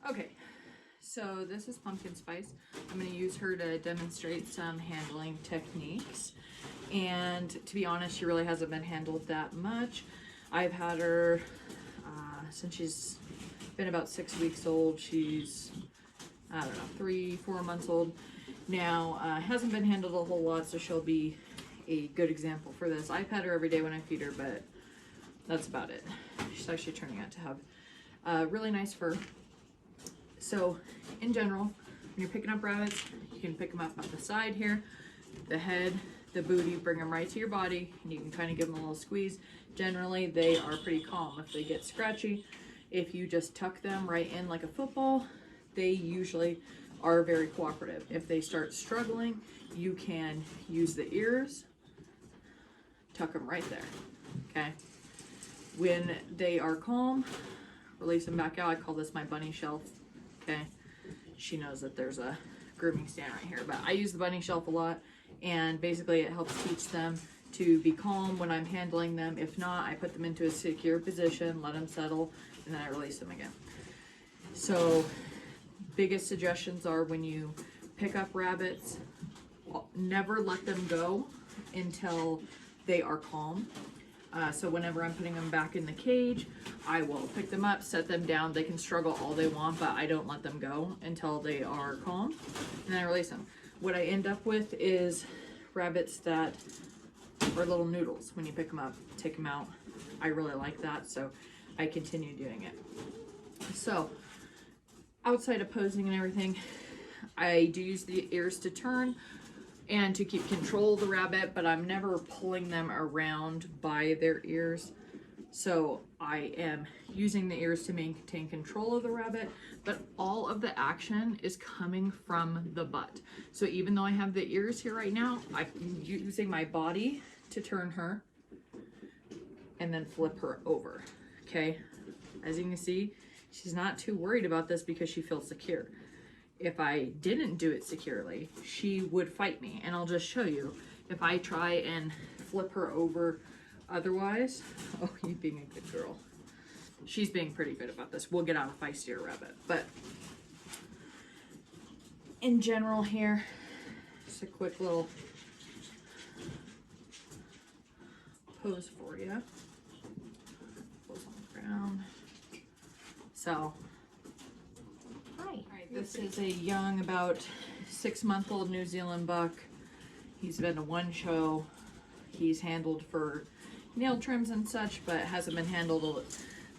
Okay, so this is Pumpkin Spice. I'm going to use her to demonstrate some handling techniques. And to be honest, she really hasn't been handled that much. I've had her since she's been about 6 weeks old. She's, I don't know, 3-4 months old now. Hasn't been handled a whole lot, so she'll be a good example for this. I pet her every day when I feed her, but that's about it. She's actually turning out to have really nice fur. So in general, when you're picking up rabbits, you can pick them up the side here, the head, the booty, bring them right to your body, and you can kind of give them a little squeeze. Generally, they are pretty calm. If they get scratchy, if you just tuck them right in like a football, they usually are very cooperative. If they start struggling, you can use the ears, tuck them right there, okay? When they are calm, release them back out. I call this my bunny shelf, okay? She knows that there's a grooming stand right here, but I use the bunny shelf a lot, and basically it helps teach them to be calm when I'm handling them. If not, I put them into a secure position, let them settle, and then I release them again. So biggest suggestions are when you pick up rabbits, never let them go until they are calm. So whenever I'm putting them back in the cage, I will pick them up, set them down. They can struggle all they want, but I don't let them go until they are calm, and then I release them. What I end up with is rabbits that are little noodles. When you pick them up, take them out. I really like that, so I continue doing it. So outside of posing and everything, I do use the ears to turn and to keep control of the rabbit, but I'm never pulling them around by their ears. So I am using the ears to maintain control of the rabbit, but all of the action is coming from the butt. So even though I have the ears here right now, I'm using my body to turn her and then flip her over, okay? As you can see, she's not too worried about this because she feels secure. If I didn't do it securely, she would fight me, and I'll just show you. If I try and flip her over otherwise, oh, you being a good girl. She's being pretty good about this. We'll get out a feistier rabbit, but in general here, just a quick little pose for you. Pose on the ground. So, this is a young, about 6-month-old New Zealand buck. He's been to one show. He's handled for nail trims and such, but hasn't been handled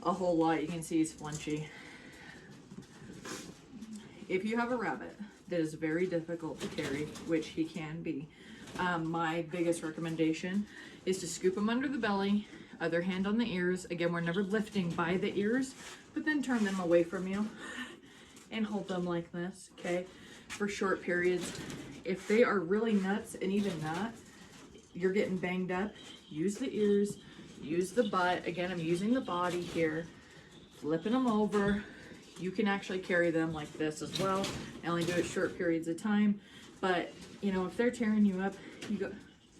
a whole lot. You can see he's flinchy. If you have a rabbit that is very difficult to carry, which he can be, my biggest recommendation is to scoop him under the belly, other hand on the ears. Again, we're never lifting by the ears, but then turn them away from you and hold them like this, okay, for short periods. If they are really nuts, and even that, you're getting banged up, use the ears, use the butt. Again, I'm using the body here, flipping them over. You can actually carry them like this as well. I only do it short periods of time, but you know, if they're tearing you up,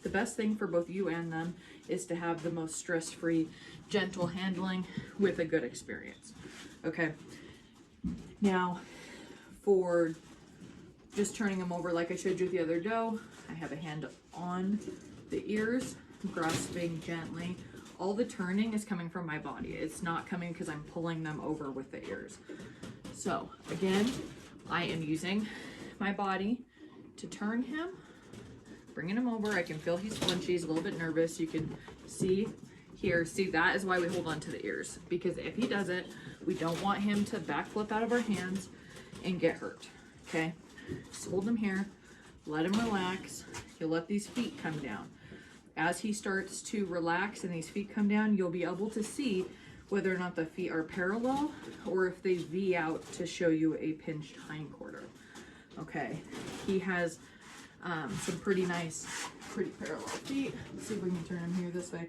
the best thing for both you and them is to have the most stress-free, gentle handling with a good experience, okay? Now, for just turning them over like I showed you the other doe, I have a hand on the ears, grasping gently. All the turning is coming from my body. It's not coming because I'm pulling them over with the ears. So again, I am using my body to turn him, bringing him over. I can feel he's flinchy, he's a little bit nervous. You can see here, see, that is why we hold on to the ears, because if he doesn't, we don't want him to backflip out of our hands and get hurt, okay? Just hold him here, let him relax. You'll let these feet come down. As he starts to relax and these feet come down, you'll be able to see whether or not the feet are parallel or if they V out to show you a pinched hindquarter. Okay, he has some pretty nice, pretty parallel feet. Let's see if we can turn him here this way.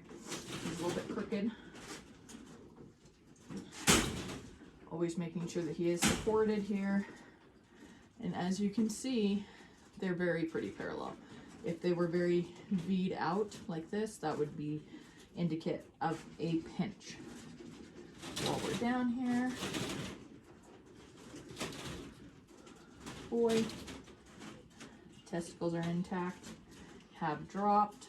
He's a little bit crooked. Always making sure that he is supported here. And as you can see, they're very pretty parallel. If they were very V'd out like this, that would be indicate of a pinch. While we're down here, boy. Testicles are intact, have dropped.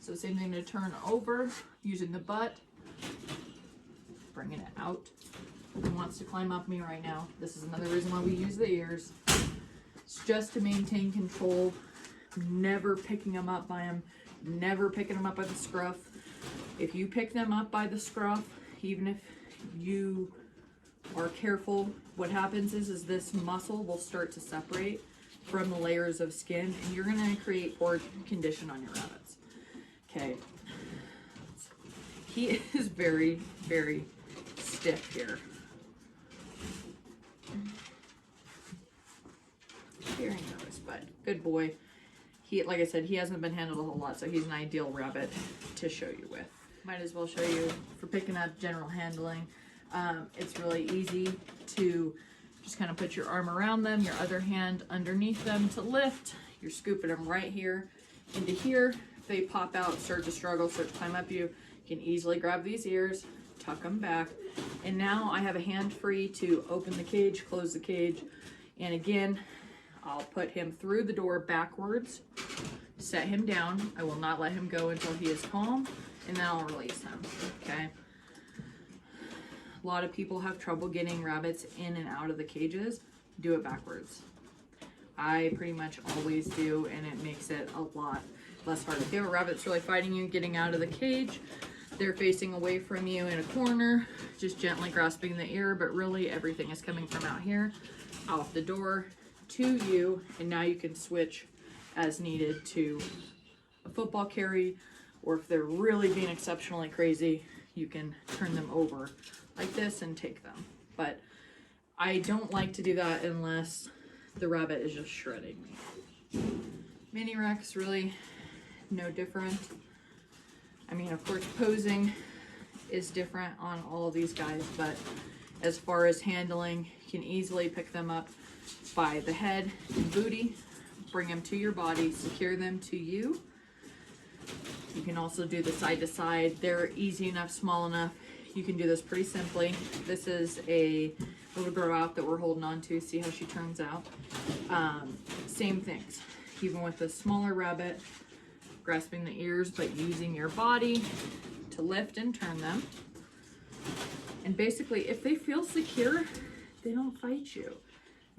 So same thing to turn over, using the butt, bringing it out. He wants to climb up me right now. This is another reason why we use the ears. It's just to maintain control, never picking them up by him, never picking them up by the scruff. If you pick them up by the scruff, even if you are careful, what happens is this muscle will start to separate from the layers of skin, and you're going to create poor condition on your rabbits. Okay, he is very, very stiff here. Very nervous, but good boy. He, like I said, he hasn't been handled a whole lot, so he's an ideal rabbit to show you with. Might as well show you for picking up general handling. It's really easy to just kind of put your arm around them, your other hand underneath them to lift. You're scooping them right here into here. If they pop out, start to struggle, start to climb up you can easily grab these ears, tuck them back. And now I have a hand free to open the cage, close the cage. And again, I'll put him through the door backwards, set him down. I will not let him go until he is calm, and then I'll release him, okay? A lot of people have trouble getting rabbits in and out of the cages. Do it backwards. I pretty much always do, and it makes it a lot less hard. If you have a rabbit that's really fighting you getting out of the cage, they're facing away from you in a corner, just gently grasping the ear, but really everything is coming from out here, out the door to you, and now you can switch as needed to a football carry, or if they're really being exceptionally crazy, you can turn them over like this and take them. But I don't like to do that unless the rabbit is just shredding me. Mini Rex, really no different. I mean, of course, posing is different on all of these guys, but as far as handling, you can easily pick them up by the head and booty, bring them to your body, secure them to you. You can also do the side to side. They're easy enough, small enough. You can do this pretty simply. This is a little grow out that we're holding on to. See how she turns out. Same things. Even with a smaller rabbit, grasping the ears, but using your body to lift and turn them. And basically, if they feel secure, they don't fight you.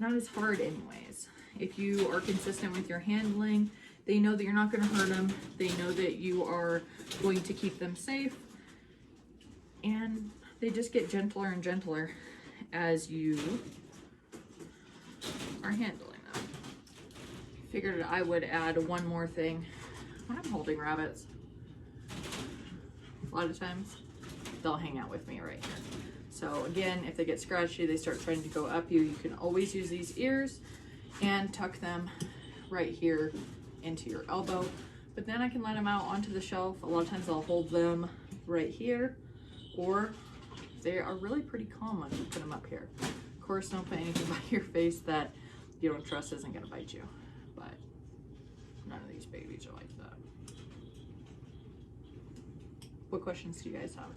Not as hard anyways. If you are consistent with your handling, they know that you're not going to hurt them. They know that you are going to keep them safe. And they just get gentler and gentler as you are handling them. Figured I would add one more thing. When I'm holding rabbits, a lot of times they'll hang out with me right here. So again, if they get scratchy, they start trying to go up you, you can always use these ears and tuck them right here into your elbow. But then I can let them out onto the shelf. A lot of times I'll hold them right here, or they are really pretty calm when you put them up here. Of course, don't put anything by your face that you don't trust isn't gonna bite you, but none of these babies are like that. What questions do you guys have?